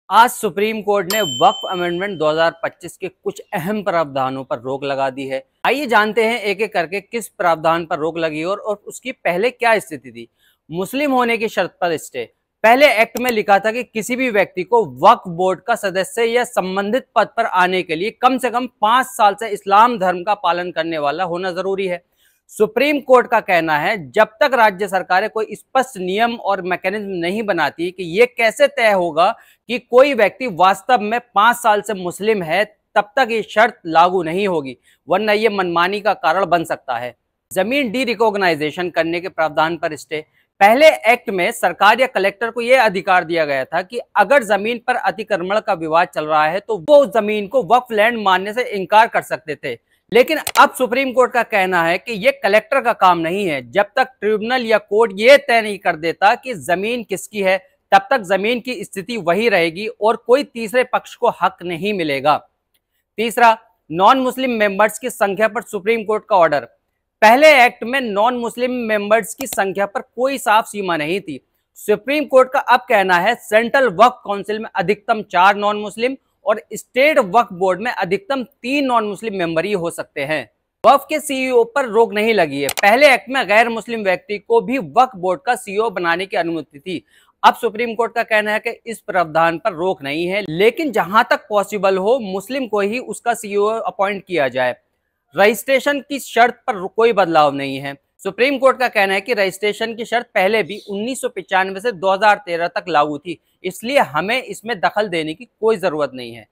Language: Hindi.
आज सुप्रीम कोर्ट ने वक्फ अमेंडमेंट 2025 के कुछ अहम प्रावधानों पर रोक लगा दी है। आइए जानते हैं एक एक करके किस प्रावधान पर रोक लगी और उसकी पहले क्या स्थिति थी। मुस्लिम होने की शर्त पर स्टे। पहले एक्ट में लिखा था कि किसी भी व्यक्ति को वक्फ बोर्ड का सदस्य या संबंधित पद पर आने के लिए कम से कम 5 साल से इस्लाम धर्म का पालन करने वाला होना जरूरी है। सुप्रीम कोर्ट का कहना है जब तक राज्य सरकारें कोई स्पष्ट नियम और मैकेनिज्म नहीं बनाती कि ये कैसे तय होगा कि कोई व्यक्ति वास्तव में 5 साल से मुस्लिम है, तब तक ये शर्त लागू नहीं होगी, वरना ये मनमानी का कारण बन सकता है। जमीन डी रिकॉग्नाइजेशन करने के प्रावधान पर स्टे। पहले एक्ट में सरकार या कलेक्टर को यह अधिकार दिया गया था कि अगर जमीन पर अतिक्रमण का विवाद चल रहा है तो वो जमीन को वक्फ लैंड मानने से इनकार कर सकते थे। लेकिन अब सुप्रीम कोर्ट का कहना है कि यह कलेक्टर का काम नहीं है। जब तक ट्रिब्यूनल या कोर्ट ये तय नहीं कर देता कि जमीन किसकी है, तब तक जमीन की स्थिति वही रहेगी और कोई तीसरे पक्ष को हक नहीं मिलेगा। तीसरा, नॉन मुस्लिम मेंबर्स की संख्या पर सुप्रीम कोर्ट का ऑर्डर। पहले एक्ट में नॉन मुस्लिम मेंबर्स की संख्या पर कोई साफ सीमा नहीं थी। सुप्रीम कोर्ट का अब कहना है सेंट्रल वक्फ काउंसिल में अधिकतम 4 नॉन मुस्लिम और स्टेट वक्फ बोर्ड में अधिकतम 3 नॉन मुस्लिम मेंबर ही हो सकते हैं। वक्फ के सीईओ पर रोक नहीं लगी है। पहले एक्ट में गैर मुस्लिम व्यक्ति को भी वक्फ बोर्ड का सीईओ बनाने की अनुमति थी। अब सुप्रीम कोर्ट का कहना है कि इस प्रावधान पर रोक नहीं है, लेकिन जहां तक पॉसिबल हो मुस्लिम को ही उसका सीईओ अपॉइंट किया जाए। रजिस्ट्रेशन की शर्त पर कोई बदलाव नहीं है। सुप्रीम कोर्ट का कहना है कि रजिस्ट्रेशन की शर्त पहले भी 1995 से 2013 तक लागू थी, इसलिए हमें इसमें दखल देने की कोई जरूरत नहीं है।